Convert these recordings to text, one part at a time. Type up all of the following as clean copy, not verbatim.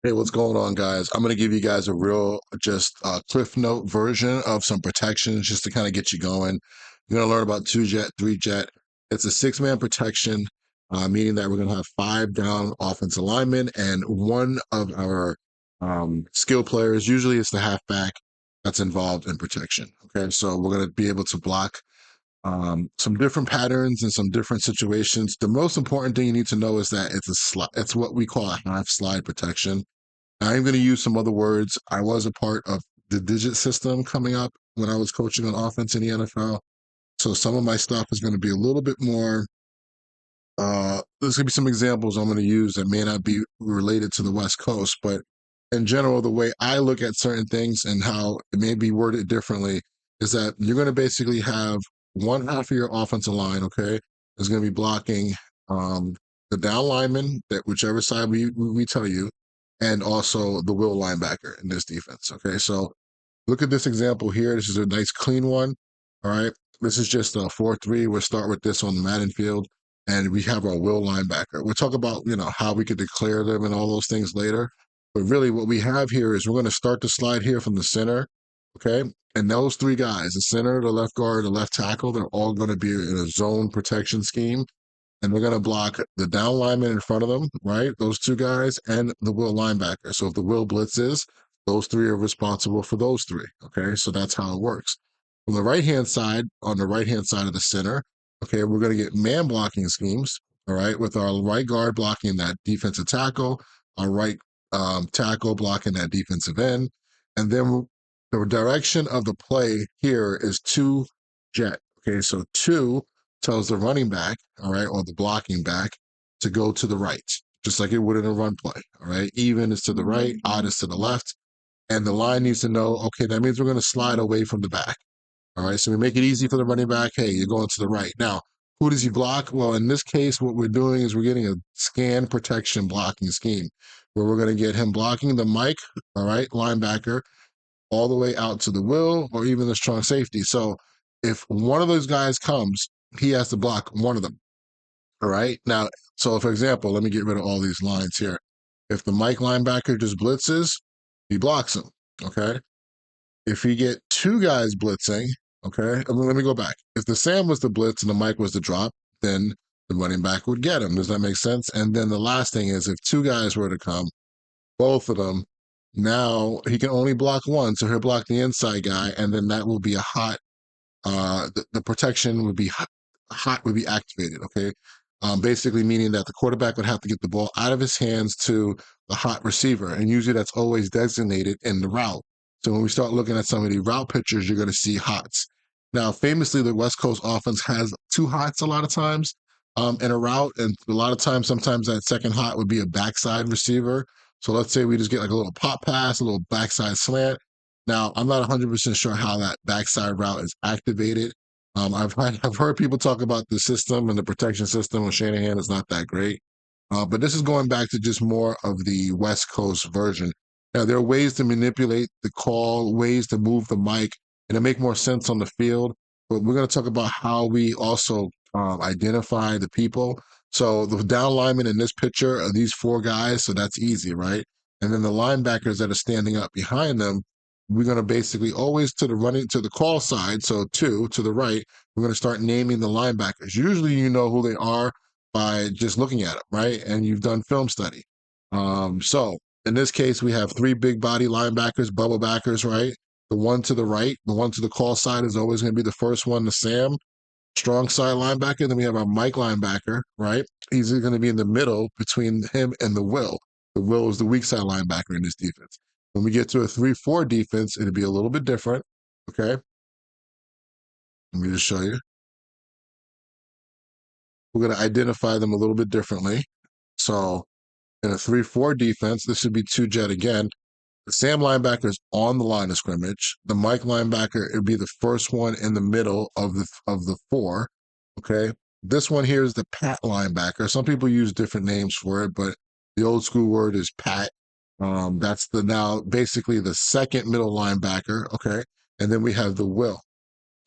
Hey, what's going on, guys? I'm going to give you guys a real just cliff note version of some protections just to kind of get you going. You're going to learn about two jet, three jet. It's a six-man protection, meaning that we're going to have five down offensive linemen and one of our skill players. Usually it's the halfback that's involved in protection. Okay, so we're going to be able to block some different patterns and some different situations. The most important thing you need to know is that it's a slide. It's what we call a half slide protection. I'm going to use some other words. I was a part of the digit system coming up when I was coaching on offense in the NFL. So some of my stuff is going to be a little bit more. There's going to be some examples I'm going to use that may not be related to the West Coast, but in general, the way I look at certain things and how it may be worded differently is that you're going to basically have one half of your offensive line, okay, is going to be blocking the down lineman, that whichever side we tell you, and also the will linebacker in this defense. Okay, so look at this example here. This is a nice clean one. All right. This is just a 4-3. We'll start with this on the Madden field. And we have our will linebacker. We'll talk about, how we could declare them and all those things later. But really what we have here is we're going to start the slide here from the center. Okay. And those three guys, the center, the left guard, the left tackle, they're all going to be in a zone protection scheme. And they're going to block the down lineman in front of them, right? Those two guys and the will linebacker. So if the will blitzes, those three are responsible for those three. Okay, so that's how it works. On the right hand side, on the right hand side of the center, okay, we're going to get man blocking schemes. All right, with our right guard blocking that defensive tackle, our right tackle blocking that defensive end, and then the direction of the play here is two jet. Okay, so two tells the running back, all right, or the blocking back to go to the right, just like it would in a run play. All right, even is to the right, odd is to the left. And the line needs to know, okay, that means we're going to slide away from the back. All right. So we make it easy for the running back. Hey, you're going to the right. Now, who does he block? Well, in this case, what we're doing is we're getting a scan protection blocking scheme where we're going to get him blocking the Mike, all right, linebacker, all the way out to the will or even the strong safety. So if one of those guys comes, he has to block one of them. All right. Now, so for example, let me get rid of all these lines here. If the Mike linebacker just blitzes, he blocks him. Okay. If you get two guys blitzing, okay, let me go back. If the Sam was the blitz and the Mike was the drop, then the running back would get him. Does that make sense? And then the last thing is if two guys were to come, both of them, now he can only block one, so he'll block the inside guy, and then that will be a hot. The protection would be hot would be activated. Okay, basically meaning that the quarterback would have to get the ball out of his hands to the hot receiver, and usually that's always designated in the route. So when we start looking at some of the route pictures, you're going to see hots. Now, famously, the West Coast offense has two hots a lot of times in a route, and a lot of times, sometimes that second hot would be a backside receiver. So let's say we just get like a little pop pass, a little backside slant. Now, I'm not 100% sure how that backside route is activated. I've heard people talk about the system and the protection system with Shanahan is not that great. But this is going back to just more of the West Coast version. Now, there are ways to manipulate the call, ways to move the mic, and to make more sense on the field. But we're going to talk about how we also identify the people. So the down linemen in this picture are these four guys, so that's easy, right? And then the linebackers that are standing up behind them, we're going to basically always to the running to the call side. So two to the right, we're going to start naming the linebackers. Usually, you know who they are by just looking at them, right? And you've done film study. So in this case, we have three big body linebackers, bubble backers, right? The one to the right, the one to the call side is always going to be the first one, the Sam, strong side linebacker. Then we have our Mike linebacker, right? He's going to be in the middle between him and the Will. The Will is the weak side linebacker in this defense. When we get to a 3-4 defense, it'll be a little bit different. Okay. Let me just show you. We're going to identify them a little bit differently. So in a 3-4 defense, this should be two jet again. The Sam linebacker is on the line of scrimmage. The Mike linebacker would be the first one in the middle of the four. Okay. This one here is the Pat linebacker. Some people use different names for it, but the old school word is Pat. That's the now basically the second middle linebacker. Okay. And then we have the Will.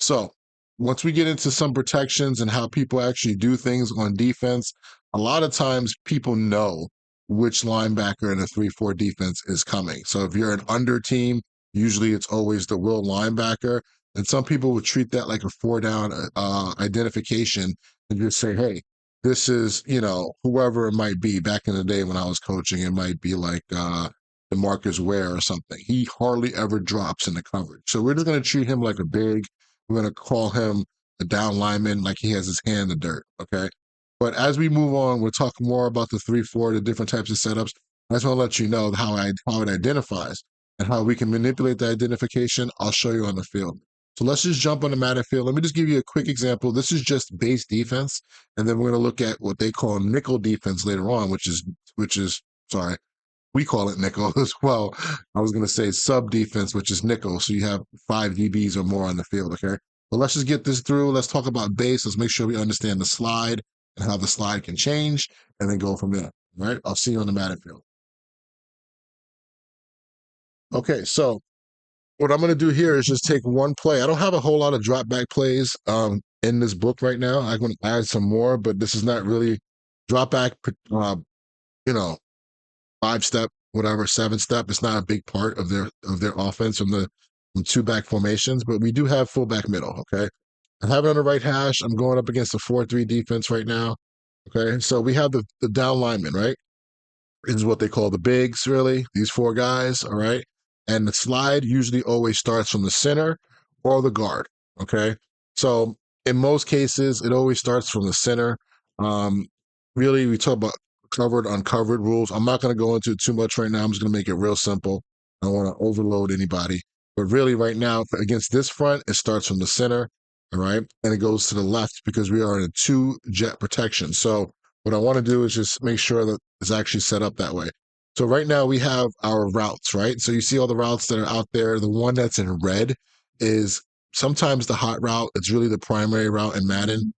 So once we get into some protections and how people actually do things on defense, a lot of times people know which linebacker in a 3-4 defense is coming. So if you're an under team, usually it's always the will linebacker. And some people would treat that like a 4-down identification and just say, hey, this is, whoever it might be. Back in the day when I was coaching, it might be like DeMarcus Ware or something. He hardly ever drops in the coverage. So we're just going to treat him like a big. We're going to call him a down lineman like he has his hand in the dirt. Okay. But as we move on, we'll talk more about the 3-4, the different types of setups. I just want to let you know how it identifies and how we can manipulate the identification. I'll show you on the field. So let's just jump on the Madden field. Let me just give you a quick example. This is just base defense, and then we're going to look at what they call nickel defense later on, which is sorry, we call it nickel as well. I was going to say sub defense, which is nickel. So you have 5 DBs or more on the field. Okay. But let's just get this through. Let's talk about base. Let's make sure we understand the slide and how the slide can change, and then go from there. All right. I'll see you on the Madden field. Okay. So what I'm going to do here is just take one play. I don't have a whole lot of drop back plays in this book right now. I'm going to add some more, but this is not really drop back, you know, 5-step, whatever, 7-step. It's not a big part of their offense from 2-back formations, but we do have fullback middle. Okay. I have it on the right hash. I'm going up against the 4-3 defense right now. Okay. So we have the down lineman, right? This is what they call the bigs, really, these 4 guys, all right? And the slide usually always starts from the center or the guard, okay? So in most cases, it always starts from the center. Um, really, we talk about covered, uncovered rules. I'm not going to go into it too much right now. I'm just going to make it real simple. I don't want to overload anybody. But really, right now, against this front, it starts from the center, all right? And it goes to the left because we are in a 2-jet protection. So what I want to do is just make sure that it's actually set up that way. So right now we have our routes, right? So you see all the routes that are out there. The one that's in red is sometimes the hot route. It's really the primary route in Madden.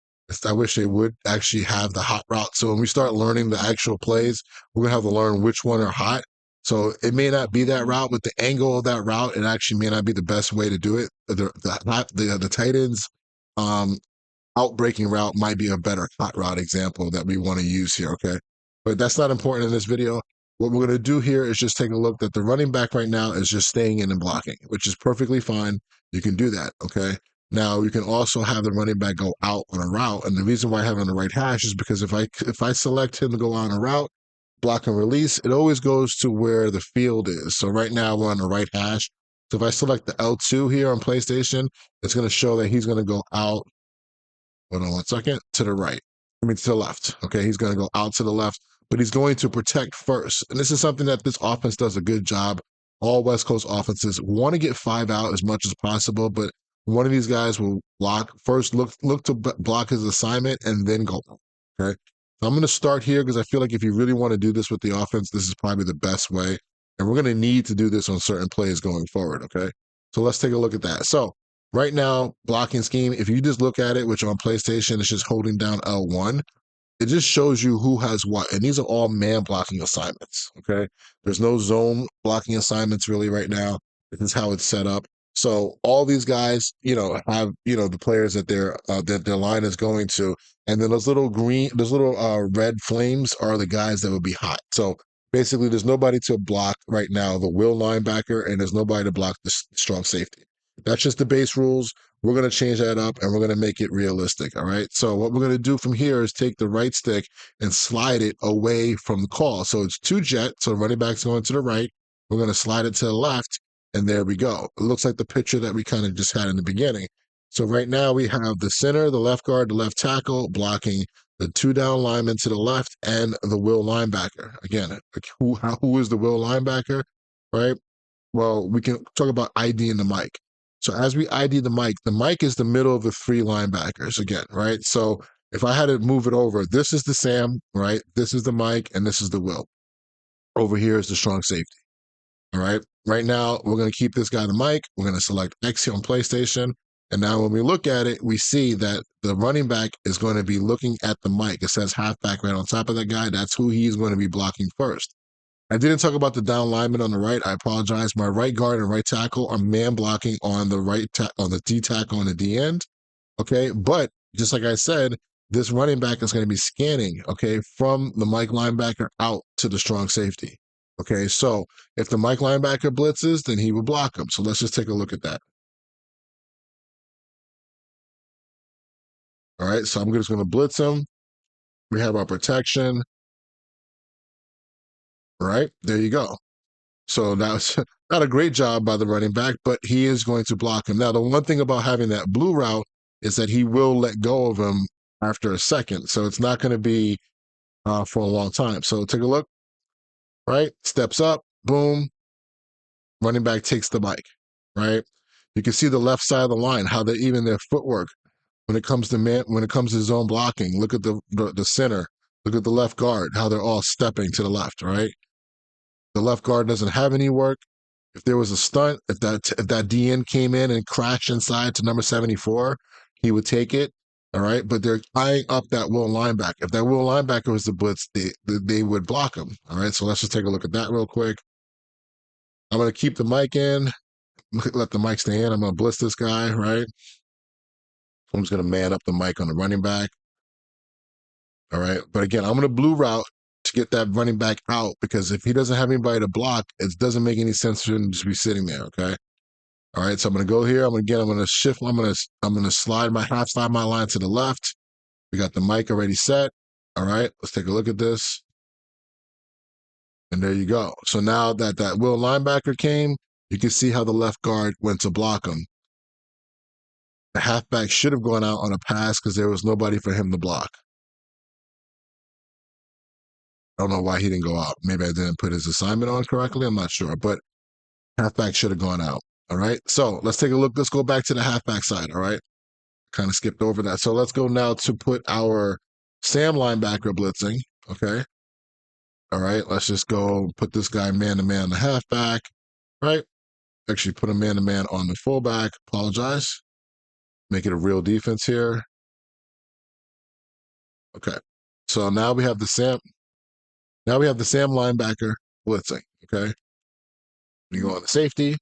I wish they would actually have the hot route. So when we start learning the actual plays, we're gonna have to learn which one are hot. So it may not be that route, but the angle of that route, it actually may not be the best way to do it. The tight ends, outbreaking route might be a better hot route example that we want to use here, okay? But that's not important in this video. What we're going to do here is just take a look that the running back right now is just staying in and blocking, which is perfectly fine. You can do that, okay? Now, you can also have the running back go out on a route, and the reason why I have it on the right hash is because if I select him to go on a route, block and release, it always goes to where the field is. So right now, we're on the right hash. So if I select the L2 here on PlayStation, it's going to show that he's going to go out. Hold on one second. To the right. I mean, to the left. Okay. He's going to go out to the left, but he's going to protect first. And this is something that this offense does a good job. All West Coast offenses want to get 5 out as much as possible, but one of these guys will block first, look to block his assignment and then go. Okay. So I'm going to start here because I feel like if you really want to do this with the offense, this is probably the best way. And we're going to need to do this on certain plays going forward. Okay. So let's take a look at that. So right now, blocking scheme, if you just look at it, which on PlayStation is just holding down L1, it just shows you who has what. And these are all man blocking assignments. Okay. There's no zone blocking assignments really right now. This is how it's set up. So all these guys, have, the players that their line is going to. And then those little red flames are the guys that will be hot. So basically there's nobody to block right now, the will linebacker, and there's nobody to block the strong safety. That's just the base rules. We're going to change that up and we're going to make it realistic. All right. So what we're going to do from here is take the right stick and slide it away from the call. So it's 2-jet. So the running back's going to the right. We're going to slide it to the left. And there we go. It looks like the picture that we kind of just had in the beginning. So right now we have the center, the left guard, the left tackle blocking the 2 down linemen to the left and the will linebacker. Again, who is the will linebacker, right? Well, we can talk about IDing the mic. So as we ID the mic is the middle of the 3 linebackers again, right? So if I had to move it over, this is the Sam, right? This is the Mike, and this is the Will. Over here is the strong safety. All right. Right now, we're going to keep this guy the mic. We're going to select X here on PlayStation. And now when we look at it, we see that the running back is going to be looking at the mic. It says halfback right on top of that guy. That's who he's going to be blocking first. I didn't talk about the down lineman on the right. I apologize. My right guard and right tackle are man blocking on the on the D tackle and the D end. Okay. But just like I said, this running back is going to be scanning, okay, from the Mike linebacker out to the strong safety. Okay, so if the Mike linebacker blitzes, then he will block him. So let's just take a look at that. All right, so I'm just going to blitz him. We have our protection. Right, there you go. So that's not a great job by the running back, but he is going to block him. Now, the one thing about having that blue route is that he will let go of him after a second. So it's not going to be for a long time. So take a look, right? Steps up, boom, running back takes the mic, right? You can see the left side of the line, how they even their footwork when it comes to when it comes to zone blocking. Look at the center, look at the left guard, how they're all stepping to the left, right? The left guard doesn't have any work. If there was a stunt, if that DN came in and crashed inside to number 74, he would take it. All right, but they're eyeing up that will linebacker. If that will linebacker was the blitz, they would block him. All right, so let's just take a look at that real quick. I'm going to keep the mic in. Let the mic stay in. I'm going to blitz this guy, right? I'm just going to man up the mic on the running back. All right, but again, I'm going to blue route to get that running back out because if he doesn't have anybody to block, it doesn't make any sense for him to just be sitting there. Okay. All right, so I'm going to go here. I'm going to shift. I'm going to slide my line to the left. We got the mic already set. All right, let's take a look at this. And there you go. So now that will linebacker came, you can see how the left guard went to block him. The halfback should have gone out on a pass because there was nobody for him to block. I don't know why he didn't go out. Maybe I didn't put his assignment on correctly. I'm not sure, but halfback should have gone out. All right, so let's take a look. Let's go back to the halfback side. All right. Kind of skipped over that. So let's go now to put our Sam linebacker blitzing. Okay. All right. Let's just go put this guy man to man, the halfback. Right. Actually, put a man to man on the fullback. Apologize. Make it a real defense here. Okay. So now we have the Sam. Now we have the Sam linebacker blitzing. Okay. We go on the safety.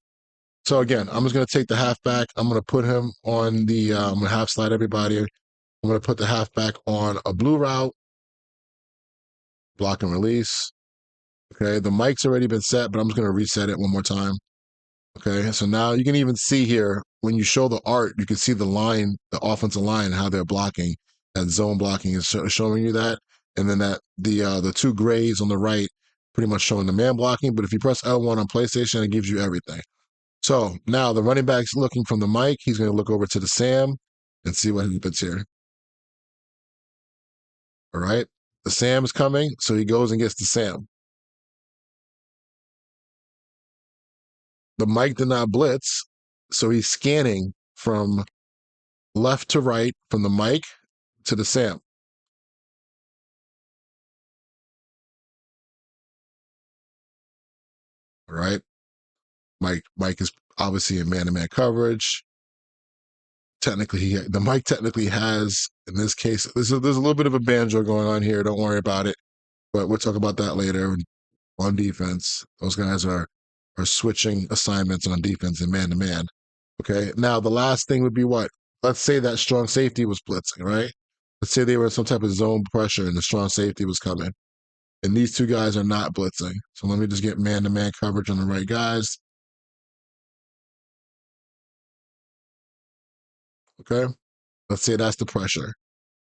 So again, I'm just going to take the halfback. I'm going to put him on the. I'm going to half slide everybody. I'm going to put the halfback on a blue route. Block and release. Okay, the mic's already been set, but I'm just going to reset it one more time. Okay, so now you can even see here when you show the art, you can see the line, the offensive line, how they're blocking. That zone blocking is showing you that, and then that the two grays on the right, pretty much showing the man blocking. But if you press L1 on PlayStation, it gives you everything. So now the running back's looking from the mic. He's going to look over to the Sam and see what happens here. All right, the Sam's coming, so he goes and gets the Sam. The mic did not blitz, so he's scanning from left to right, from the mic to the Sam. All right. Mike is obviously in man-to-man coverage. Technically, the mic technically has, in this case, there's a little bit of a banjo going on here. Don't worry about it. But we'll talk about that later on defense. Those guys are switching assignments on defense and man-to-man. Okay. Now, the last thing would be what? Let's say that strong safety was blitzing, right? Let's say they were in some type of zone pressure and the strong safety was coming. And these two guys are not blitzing. So let me just get man-to-man coverage on the right guys. Okay. Let's say that's the pressure.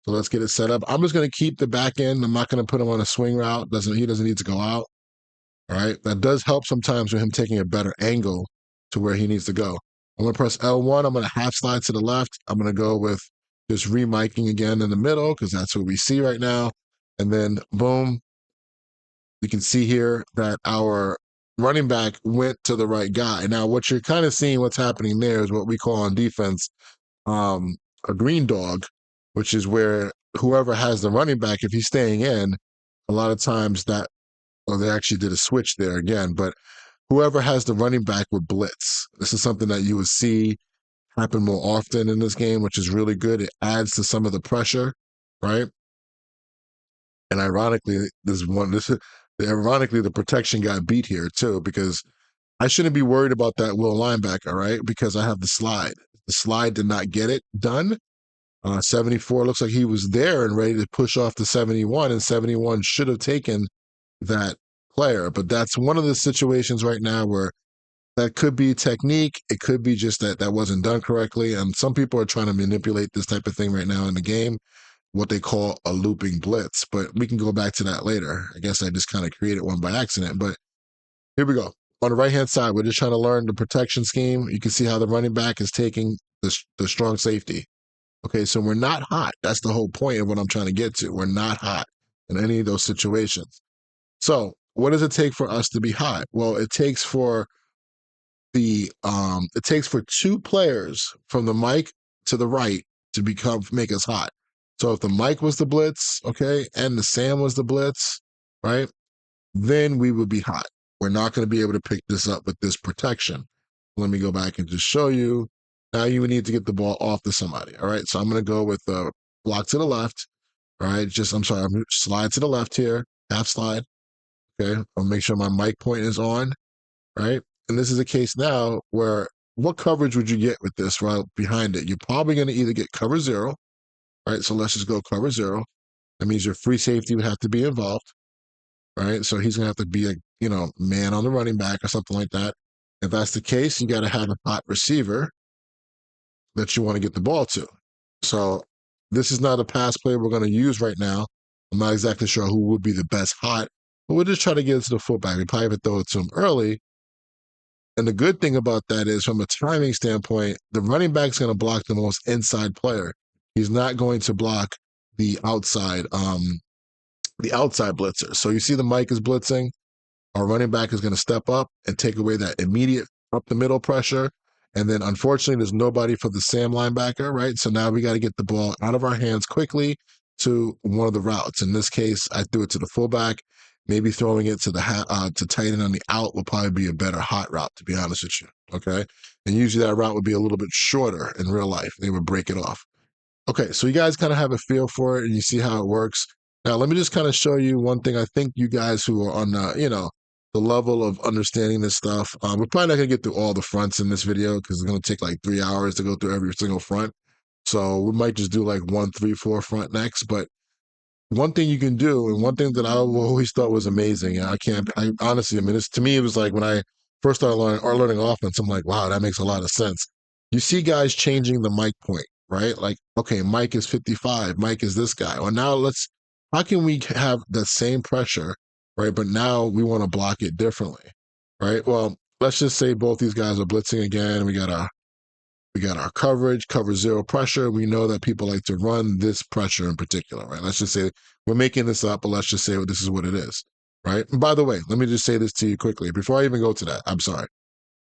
So let's get it set up. I'm just going to keep the back end. I'm not going to put him on a swing route. He doesn't need to go out. All right. That does help sometimes with him taking a better angle to where he needs to go. I'm going to press L1. I'm going to half slide to the left. I'm going to go with just remiking again in the middle because that's what we see right now. And then boom, you can see here that our running back went to the right guy. Now, what you're kind of seeing what's happening there is what we call on defense a green dog, which is where whoever has the running back, if he's staying in, a lot of times that, well, they actually did a switch there again, but whoever has the running back would blitz. This is something that you would see happen more often in this game, which is really good. It adds to some of the pressure, right? And ironically, the protection got beat here too, because I shouldn't be worried about that will linebacker, right? Because I have the slide. The slide did not get it done. 74 looks like he was there and ready to push off to 71, and 71 should have taken that player. But that's one of the situations right now where that could be technique. It could be just that that wasn't done correctly. And some people are trying to manipulate this type of thing right now in the game, what they call a looping blitz. But we can go back to that later. I guess I just kind of created one by accident. But here we go. On the right-hand side, we're just trying to learn the protection scheme. You can see how the running back is taking the strong safety. Okay, so we're not hot. That's the whole point of what I'm trying to get to. We're not hot in any of those situations. So what does it take for us to be hot? Well, it takes for two players from the mic to the right to make us hot. So if the mic was the blitz, okay, and the Sam was the blitz, right, then we would be hot. We're not going to be able to pick this up with this protection. Let me go back and just show you. Now you would need to get the ball off to somebody. All right, so I'm going to go with the block to the left. All right, I'm slide to the left here, half slide. Okay, I'll make sure my mic point is on. Right, and this is a case now where what coverage would you get with this right behind it? You're probably going to either get cover zero. Right, so let's just go cover zero. That means your free safety would have to be involved. Right, so he's going to have to be a man on the running back or something like that. If that's the case, you got to have a hot receiver that you want to get the ball to. So this is not a pass play we're going to use right now. I'm not exactly sure who would be the best hot, but we'll just try to get it to the fullback. We probably have to throw it to him early. And the good thing about that is, from a timing standpoint, the running back's going to block the most inside player. He's not going to block the outside blitzer. So you see the Mike is blitzing. Our running back is going to step up and take away that immediate up the middle pressure. And then unfortunately, there's nobody for the Sam linebacker, right? So now we got to get the ball out of our hands quickly to one of the routes. In this case, I threw it to the fullback. Maybe throwing it to to tight end on the out will probably be a better hot route, to be honest with you. Okay. And usually that route would be a little bit shorter in real life. They would break it off. Okay, so you guys kind of have a feel for it and you see how it works. Now, let me just kind of show you one thing. I think you guys who are on the level of understanding this stuff, we're probably not going to get through all the fronts in this video because it's going to take like 3 hours to go through every single front. So we might just do like 1, 3, 4 front next. But one thing you can do, and one thing that I always thought was amazing, and I honestly, I mean, to me, it was like when I first started learning offense, I'm like, wow, that makes a lot of sense. You see guys changing the mic point, right? Like, okay, Mike is 55, Mike is this guy. Well, now how can we have the same pressure, right? But now we want to block it differently, right? Well, let's just say both these guys are blitzing again. We got our coverage, cover zero pressure. We know that people like to run this pressure in particular, right? Let's just say we're making this up, but let's just say this is what it is, right? And by the way, let me just say this to you quickly. Before I even go to that, I'm sorry.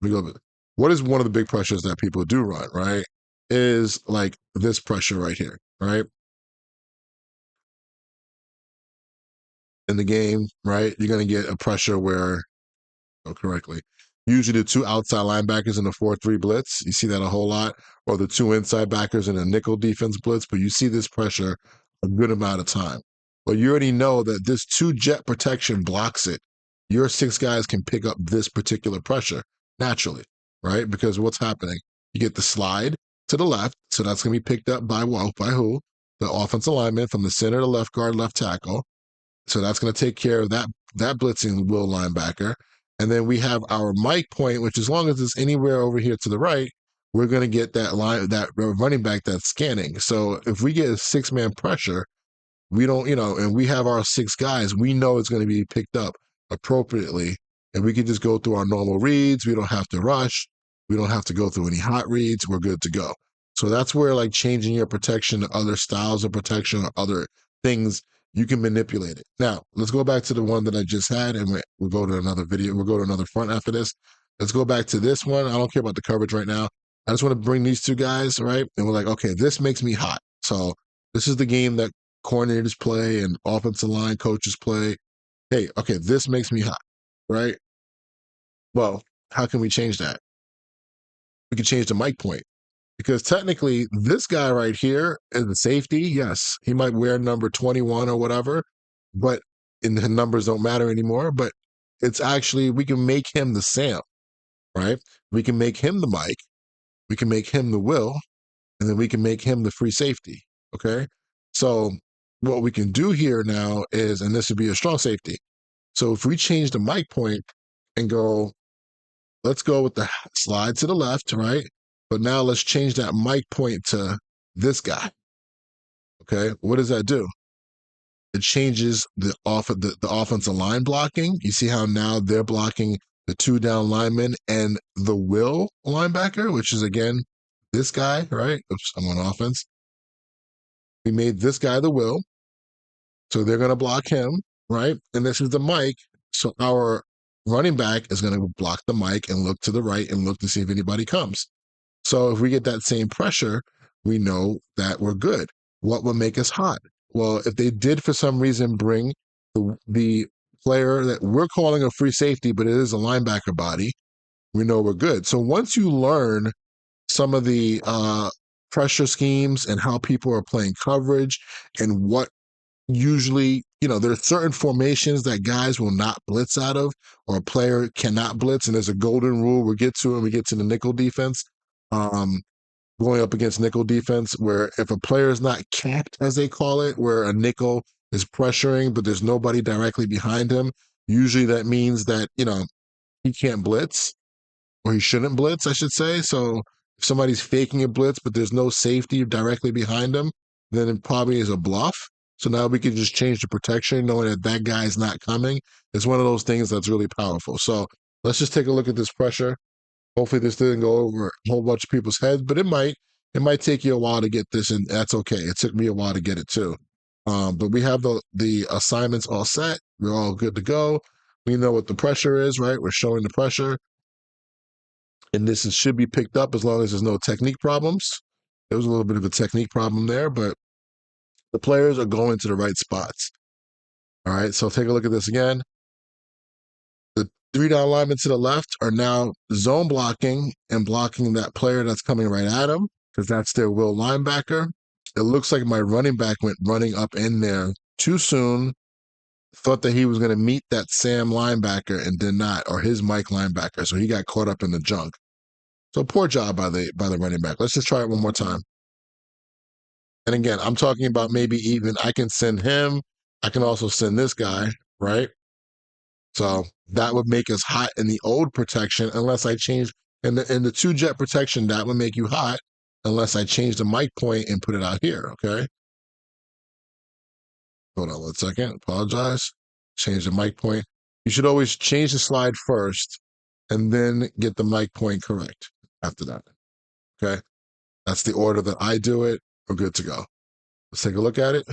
Let me go. What is one of the big pressures that people do run, right? Is like this pressure right here, right? In the game, right? You're going to get a pressure where correctly. Usually the two outside linebackers in the 4-3 blitz, you see that a whole lot, or the two inside backers in a nickel defense blitz, but you see this pressure a good amount of time. But you already know that this two jet protection blocks it. Your six guys can pick up this particular pressure naturally, right? Because what's happening? You get the slide to the left, so that's going to be picked up by who? The offensive lineman from the center to left guard, left tackle. So that's going to take care of that blitzing will linebacker. And then we have our mic point, which as long as it's anywhere over here to the right, we're going to get that running back that's scanning. So if we get a 6-man pressure, we don't, and we have our 6 guys, we know it's going to be picked up appropriately. And we can just go through our normal reads. We don't have to rush. We don't have to go through any hot reads. We're good to go. So that's where like changing your protection to other styles of protection or other things, you can manipulate it. Now, let's go back to the one that I just had, and we'll go to another video. We'll go to another front after this. Let's go back to this one. I don't care about the coverage right now. I just want to bring these two guys, right? And we're like, okay, this makes me hot. So this is the game that coordinators play and offensive line coaches play. Hey, okay, this makes me hot, right? Well, how can we change that? We can change the mic point. Because technically, this guy right here is the safety. Yes, he might wear number 21 or whatever, but the numbers don't matter anymore. But it's actually, we can make him the Sam, right? We can make him the Mike. We can make him the Will. And then we can make him the free safety. Okay. So what we can do here now is, and this would be a strong safety. So if we change the mic point and go, let's go with the slide to the left, right? But now let's change that mic point to this guy. Okay. What does that do? It changes the offensive line blocking. You see how now they're blocking the two down linemen and the will linebacker, which is again this guy, right? Oops, I'm on offense. We made this guy the will, so they're going to block him, right? And this is the mic, so our running back is going to block the mic and look to the right and look to see if anybody comes. So if we get that same pressure, we know that we're good. What would make us hot? Well, if they did for some reason bring the player that we're calling a free safety, but it is a linebacker body, we know we're good. So once you learn some of the pressure schemes and how people are playing coverage and what usually, there are certain formations that guys will not blitz out of or a player cannot blitz. And there's a golden rule we'll get to when we get to the nickel defense. Um, Going up against nickel defense, where if a player is not capped, as they call it, where a nickel is pressuring, but there's nobody directly behind him, usually that means that, he can't blitz or he shouldn't blitz, I should say. So if somebody's faking a blitz, but there's no safety directly behind him, then it probably is a bluff. So now we can just change the protection, knowing that that guy is not coming. It's one of those things that's really powerful. So let's just take a look at this pressure. Hopefully this didn't go over a whole bunch of people's heads, but it might. It might take you a while to get this, and that's okay. It took me a while to get it too. But we have the assignments all set. We're all good to go. We know what the pressure is, right? We're showing the pressure, and should be picked up as long as there's no technique problems. There was a little bit of a technique problem there, but the players are going to the right spots. All right, so take a look at this again. The three down linemen to the left are now zone blocking and blocking that player that's coming right at them because that's their will linebacker. It looks like my running back went running up in there too soon, thought that he was going to meet that Sam linebacker and did not, or his Mike linebacker. So he got caught up in the junk. So poor job by the running back. Let's just try it one more time. And again, I'm talking about maybe even I can send him. I can also send this guy, right? So that would make us hot in the old protection unless I change in the two jet protection, that would make you hot unless I change the mic point and put it out here. Okay. Hold on 1 second. Apologize. Change the mic point. You should always change the slide first and then get the mic point correct after that. Okay. That's the order that I do it. We're good to go. Let's take a look at it.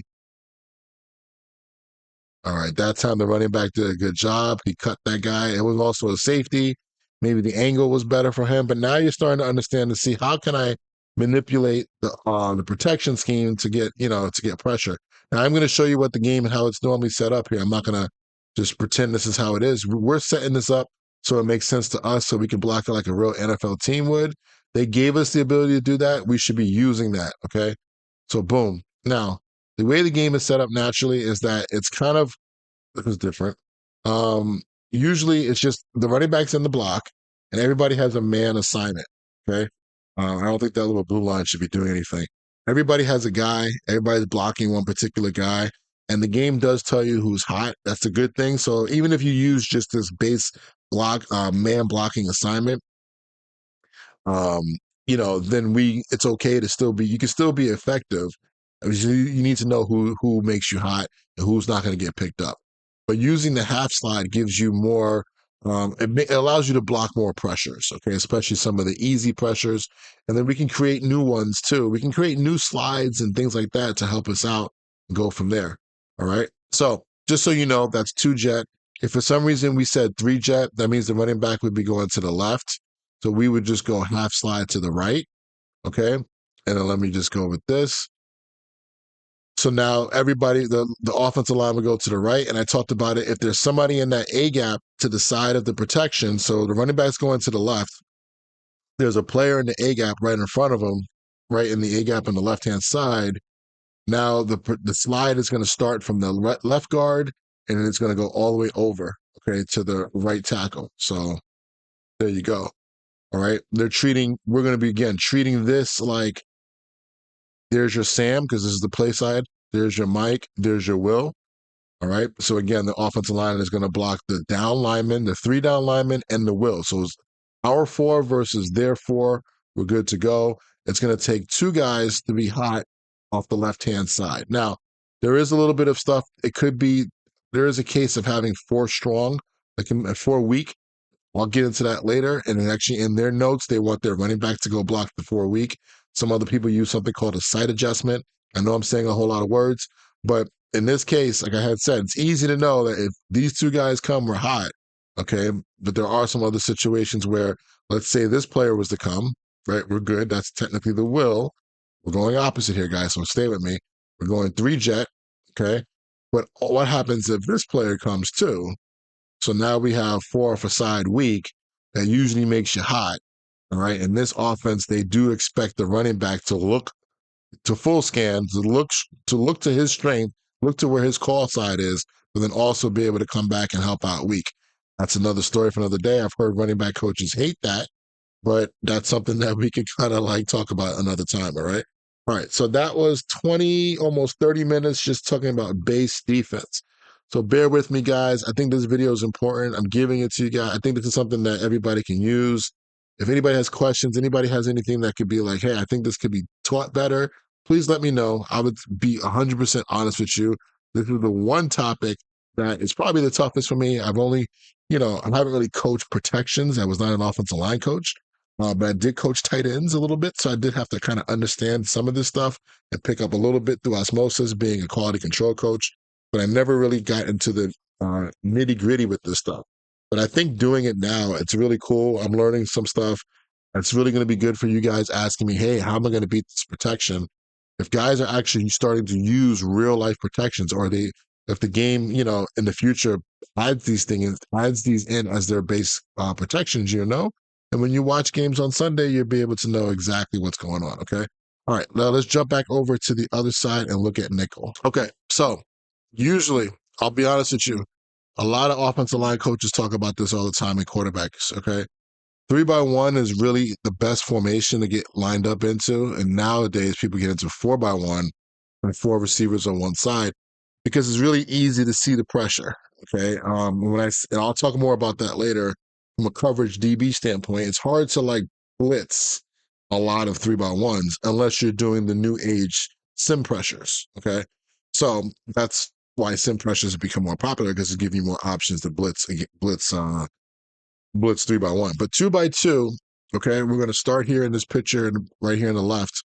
All right, that time the running back did a good job. He cut that guy. It was also a safety. Maybe the angle was better for him, but now you're starting to understand to see how can I manipulate the protection scheme to get to get pressure. Now I'm going to show you what the game and how it's normally set up here. I'm not going to just pretend this is how it is. We're setting this up so it makes sense to us, so we can block it like a real NFL team would. They gave us the ability to do that. We should be using that. Okay, so boom. Now the way the game is set up naturally is that it's kind of this is different. Usually it's just the running backs in the block and everybody has a man assignment. Okay. I don't think that little blue line should be doing anything. Everybody has a guy, everybody's blocking one particular guy, and the game does tell you who's hot. That's a good thing. So even if you use just this base block, man blocking assignment, um, then it's okay to still be, you can still be effective. You need to know who makes you hot and who's not going to get picked up. But using the half slide gives you more, it allows you to block more pressures, okay, especially some of the easy pressures. And then we can create new ones too. We can create new slides and things like that to help us out and go from there. All right. So just so you know, that's two jet. If for some reason we said three jet, that means the running back would be going to the left. So we would just go half slide to the right. Okay. And then let me just go with this. So now everybody, the offensive line will go to the right. And I talked about it. If there's somebody in that A gap to the side of the protection, so the running back's going to the left, there's a player in the A gap right in front of him, right in the A gap on the left hand side. Now the slide is going to start from the left guard and then it's going to go all the way over, okay, to the right tackle. So there you go. All right. We're going to be again treating this like There's your Sam, because this is the play side. There's your Mike. There's your Will. All right. So again, the offensive line is going to block the down lineman, the 3 down linemen, and the Will. So it's our 4 versus their 4. We're good to go. It's going to take 2 guys to be hot off the left-hand side. Now, there is a little bit of stuff. It could be there is a case of having 4 strong, like 4 weak. I'll get into that later. And then actually in their notes, they want their running back to go block the 4 week. Some other people use something called a sight adjustment. I know I'm saying a whole lot of words, but in this case, like I had said, it's easy to know that if these 2 guys come, we're hot. Okay. But there are some other situations where, let's say this player was to come, right? We're good. That's technically the Will. We're going opposite here, guys. So stay with me. We're going 3 jet. Okay. But what happens if this player comes too? So now we have 4 off a side weak that usually makes you hot. All right. In this offense, they do expect the running back to look to full scan, to look to his strength, look to where his call side is, but then also be able to come back and help out weak. That's another story for another day. I've heard running back coaches hate that, but that's something that we could kind of like talk about another time. All right. All right. So that was 20, almost 30 minutes just talking about base defense. So bear with me, guys. I think this video is important. I'm giving it to you guys. I think this is something that everybody can use. If anybody has questions, anybody has anything that could be like, hey, I think this could be taught better, please let me know. I would be 100% honest with you. This is the one topic that is probably the toughest for me. I've only, I haven't really coached protections. I was not an offensive line coach. But I did coach tight ends a little bit, so I did have to kind of understand some of this stuff and pick up a little bit through osmosis, being a quality control coach. But I never really got into the nitty gritty with this stuff. But I think doing it now, it's really cool. I'm learning some stuff. It's really going to be good for you guys asking me, hey, how am I going to beat this protection? If guys are actually starting to use real life protections, or if the game, in the future adds these in as their base protections, and when you watch games on Sunday, you'll be able to know exactly what's going on. Okay. All right. Now let's jump back over to the other side and look at nickel. Okay. So usually, I'll be honest with you, a lot of offensive line coaches talk about this all the time in quarterbacks. Okay. 3-by-1 is really the best formation to get lined up into. And nowadays, people get into 4-by-1 and 4 receivers on one side because it's really easy to see the pressure. Okay. And I'll talk more about that later from a coverage DB standpoint. It's hard to like blitz a lot of 3-by-1s unless you're doing the new age sim pressures. Okay. So that's why sim pressures have become more popular, because it gives you more options to blitz 3-by-1. But 2-by-2, okay, we're going to start here in this picture right here on the left.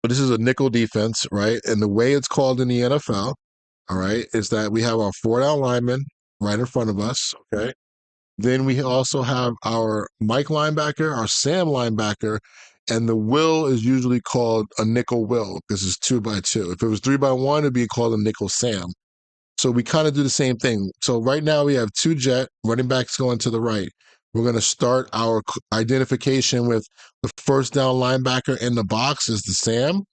But this is a nickel defense, right? And the way it's called in the NFL, all right, is that we have our 4 down linemen right in front of us, okay? Then we also have our Mike linebacker, our Sam linebacker, and the Will is usually called a nickel Will because it's 2-by-2. If it was 3-by-1, it'd be called a nickel Sam. So we kind of do the same thing. So right now we have 2 jet running backs going to the right. We're going to start our identification with the first down linebacker in the box is the Sam.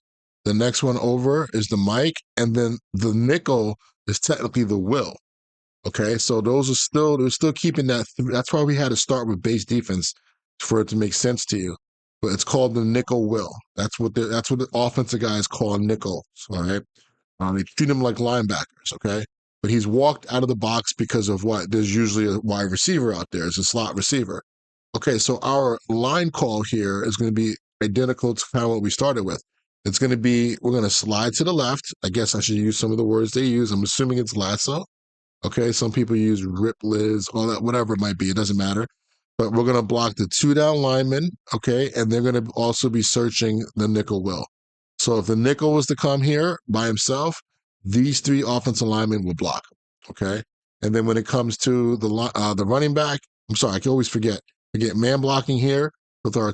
The next one over is the Mike. And then the nickel is technically the Will. Okay. So they're still keeping that. That's why we had to start with base defense for it to make sense to you. But it's called the nickel Will. That's what the offensive guys call nickel. All right. They treat him like linebackers, okay? But he's walked out of the box because of what? There's usually a wide receiver out there. It's a slot receiver. Okay, so our line call here is going to be identical to kind of what we started with. It's going to be, we're going to slide to the left. I guess I should use some of the words they use. I'm assuming it's lasso. Okay, some people use rip liz, all that, whatever it might be. It doesn't matter. But we're going to block the 2 down linemen, okay? And they're going to also be searching the nickel Will. So if the nickel was to come here by himself, these 3 offensive linemen will block him, okay? And then when it comes to the running back, I'm sorry, I can always forget. We get man blocking here with our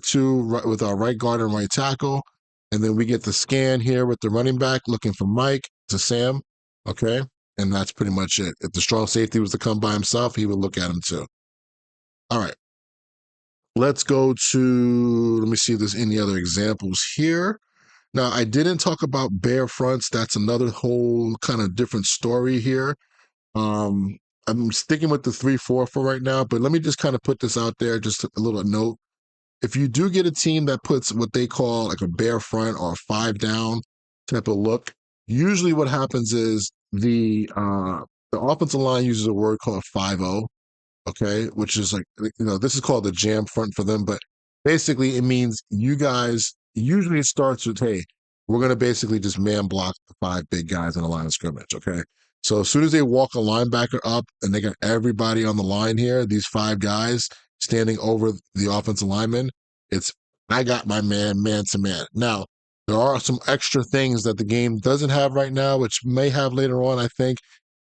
right guard and right tackle, and then we get the scan here with the running back looking for Mike to Sam, okay? And that's pretty much it. If the strong safety was to come by himself, he would look at him too. All right. Let's go to, let me see if there's any other examples here. Now, I didn't talk about bare fronts. That's another whole kind of different story here. I'm sticking with the 3-4 for right now, but let me just kind of put this out there, just a little note. if you do get a team that puts what they call like a bare front or a 5 down type of look, usually what happens is the offensive line uses a word called 5-0, okay, which is like, this is called the jam front for them, but basically it means you guys, usually it starts with, hey, we're going to basically just man block the 5 big guys in the line of scrimmage, okay? So as soon as they walk a linebacker up and they got everybody on the line here, these 5 guys standing over the offensive lineman, it's, I got my man to man. Now, there are some extra things that the game doesn't have right now, which may have later on, I think,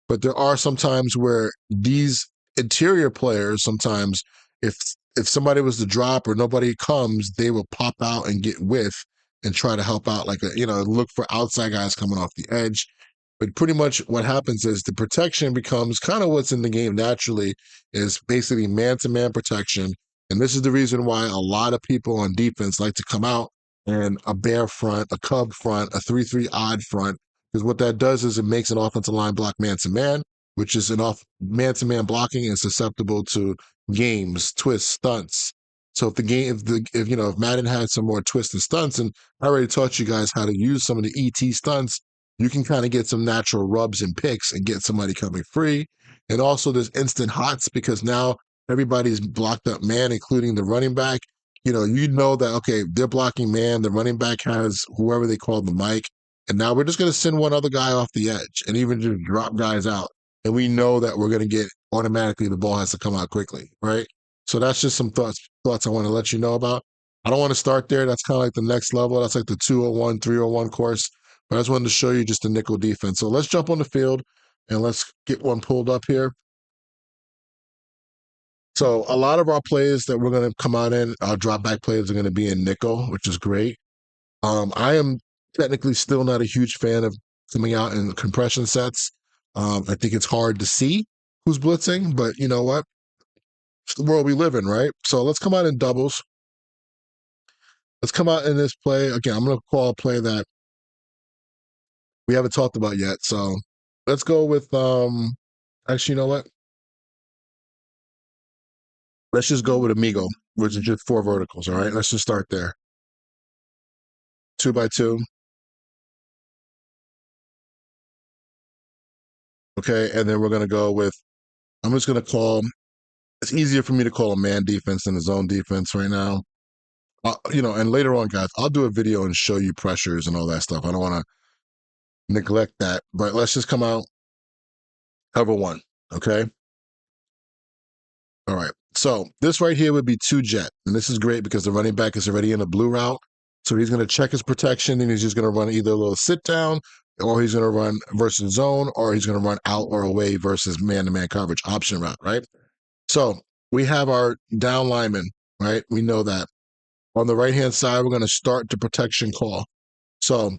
but there are some times where these interior players sometimes, if somebody was to drop or nobody comes, they will pop out and get with and try to help out, like look for outside guys coming off the edge. But pretty much what happens is the protection becomes kind of what's in the game naturally, is basically man-to-man protection. And this is the reason why a lot of people on defense like to come out and a bare front, a cub front, a 3-3 odd front, because what that does is it makes an offensive line block man-to-man, which is an off man-to-man blocking and susceptible to games, twists, stunts. So if the game, if Madden had some more twists and stunts, and I already taught you guys how to use some of the ET stunts, you can kind of get some natural rubs and picks and get somebody coming free. And also there's instant hots because now everybody's blocked up man, including the running back. That, okay, they're blocking man. The running back has whoever they call the mic. And now we're just going to send one other guy off the edge and even just drop guys out. And we know that we're going to get automatically the ball has to come out quickly, right? So that's just some thoughts I want to let you know about. I don't want to start there. That's kind of like the next level. That's like the 201, 301 course. But I just wanted to show you just the nickel defense. So let's jump on the field and let's get one pulled up here. So a lot of our plays that we're going to come out in, our drop back plays are going to be in nickel, which is great. I am technically still not a huge fan of coming out in compression sets. I think it's hard to see who's blitzing, but you know what? It's the world we live in, right? So let's come out in doubles. Let's come out in this play. Again, I'm going to call a play that we haven't talked about yet. So let's go with, actually, you know what? Let's just go with Amigo, which is just 4 verticals, all right? Let's just start there. 2x2. Okay, and then we're going to go with, I'm just going to call, it's easier for me to call a man defense than a zone defense right now. And later on, guys, I'll do a video and show you pressures and all that stuff. I don't want to neglect that, but let's just come out cover 1, okay? All right, so this right here would be 2 jet, and this is great because the running back is already in a blue route, so he's going to check his protection, and he's just going to run either a little sit down, or he's going to run versus zone, or he's going to run out or away versus man-to-man coverage option route, right? So we have our down lineman, right? We know that. On the right-hand side, we're going to start the protection call. So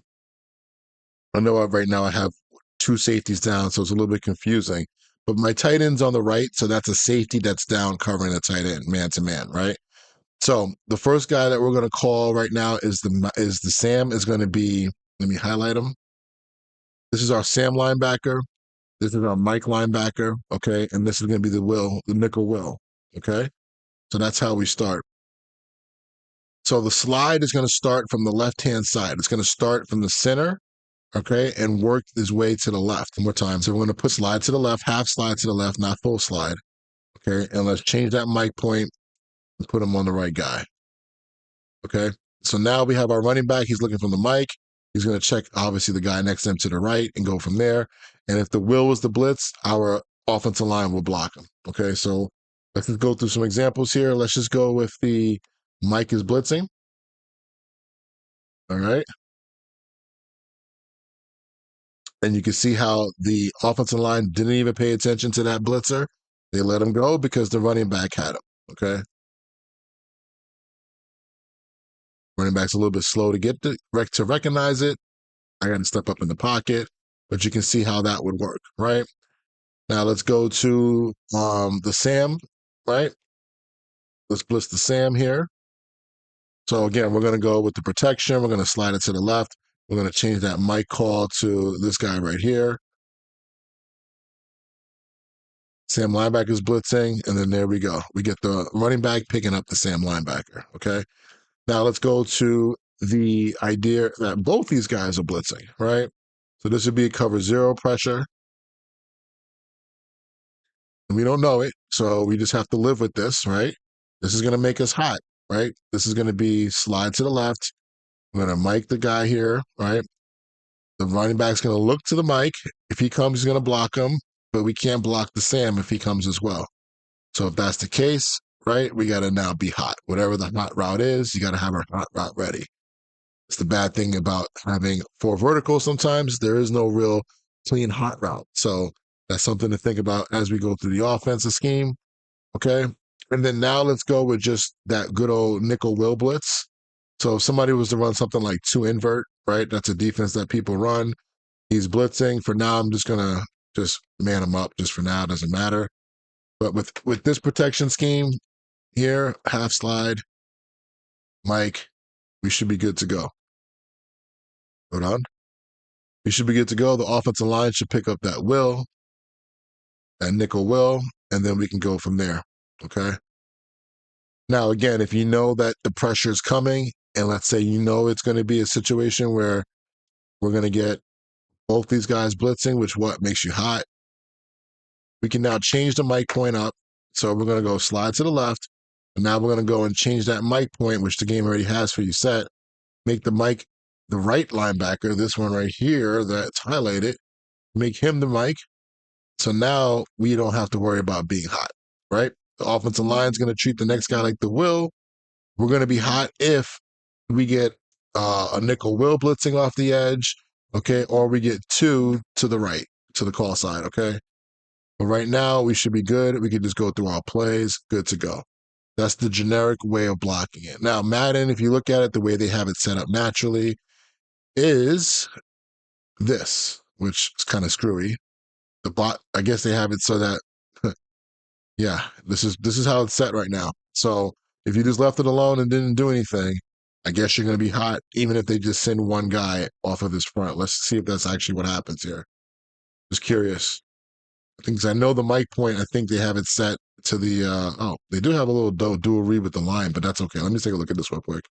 I know right now I have 2 safeties down, so it's a little bit confusing. But my tight end's on the right, so that's a safety that's down covering the tight end, man-to-man, right? So the first guy that we're going to call right now is the Sam is going to be, let me highlight him. This is our Sam linebacker. This is our Mike linebacker, okay? And this is going to be the nickel Will, okay? So that's how we start. So the slide is going to start from the left-hand side. It's going to start from the center, okay, and work his way to the left. One more time. So we're going to put slide to the left, half slide to the left, not full slide, okay? And let's change that mic point and put him on the right guy, okay? So now we have our running back. He's looking from the mic. He's going to check, obviously, the guy next to him to the right and go from there. And if the will was the blitz, our offensive line will block him, okay? So let's just go through some examples here. Let's just go with the Mike is blitzing. All right. And you can see how the offensive line didn't even pay attention to that blitzer. They let him go because the running back had him. Okay. Running back's a little bit slow to get to recognize it. I got to step up in the pocket, but you can see how that would work, right? Now let's go to the Sam, right? Let's blitz the Sam here. So again, we're going to go with the protection. We're going to slide it to the left. We're going to change that mic call to this guy right here. Sam linebacker's blitzing, and then there we go. We get the running back picking up the Sam linebacker. Okay. Now let's go to the idea that both these guys are blitzing, right? So this would be a cover zero pressure. And we don't know it, so we just have to live with this, right? This is going to make us hot, right? This is going to be slide to the left. I'm going to mic the guy here, right? The running back's going to look to the mic. If he comes, he's going to block him, but we can't block the Sam if he comes as well. So if that's the case, right, we got to now be hot. Whatever the hot route is, you got to have our hot route ready. It's the bad thing about having four verticals sometimes. There is no real clean hot route. So that's something to think about as we go through the offensive scheme. Okay. And then now let's go with just that good old nickel will blitz. So if somebody was to run something like two invert, right? That's a defense that people run. He's blitzing. For now, I'm just gonna just man him up just for now. It doesn't matter. But with this protection scheme here, half slide, Mike, we should be good to go. Hold on. We should be good to go. The offensive line should pick up that will, that nickel will, and then we can go from there. Okay. Now, again, if you know that the pressure is coming, and let's say you know it's going to be a situation where we're going to get both these guys blitzing, which what makes you hot, we can now change the mic point up. So we're going to go slide to the left, and now we're going to go and change that mic point, which the game already has for you set. Make the mic the right linebacker, this one right here that's highlighted, make him the mic. So now we don't have to worry about being hot, right? The offensive line is going to treat the next guy like the will. We're going to be hot if we get a nickel will blitzing off the edge, okay, or we get two to the right, to the call side, okay? But right now, we should be good. We can just go through our plays, good to go. That's the generic way of blocking it. Now, Madden, if you look at it, the way they have it set up naturally is this, which is kind of screwy. The bot, I guess they have it so that, yeah, this is how it's set right now. So if you just left it alone and didn't do anything, I guess you're going to be hot, even if they just send one guy off of this front. Let's see if that's actually what happens here. Just curious. I know the mic point, I think they have it set to the, they do have a little dual read with the line, but that's okay. Let me take a look at this real quick.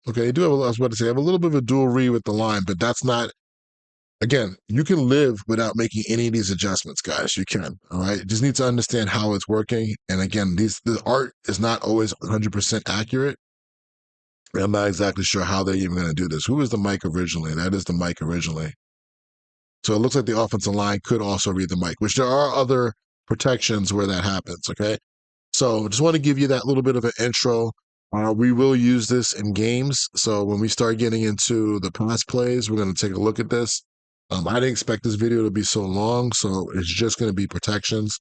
Okay, they do have, I was about to say, have a little bit of a dual read with the line, but that's not, again, you can live without making any of these adjustments, guys. You can, all right? You just need to understand how it's working. And again, the art is not always 100% accurate. I'm not exactly sure how they're even going to do this. Who was the mic originally? That is the mic originally. So it looks like the offensive line could also read the mic, which there are other protections where that happens, okay? So just want to give you that little bit of an intro. We will use this in games. So when we start getting into the pass plays, we're going to take a look at this. I didn't expect this video to be so long, so it's just going to be protections.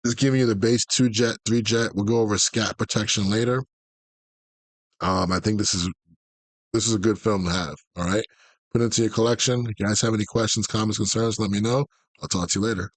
Just giving you the base 2-jet, 3-jet. We'll go over scat protection later. I think this is a good film to have. All right. Put it into your collection. If you guys have any questions, comments, concerns, let me know. I'll talk to you later.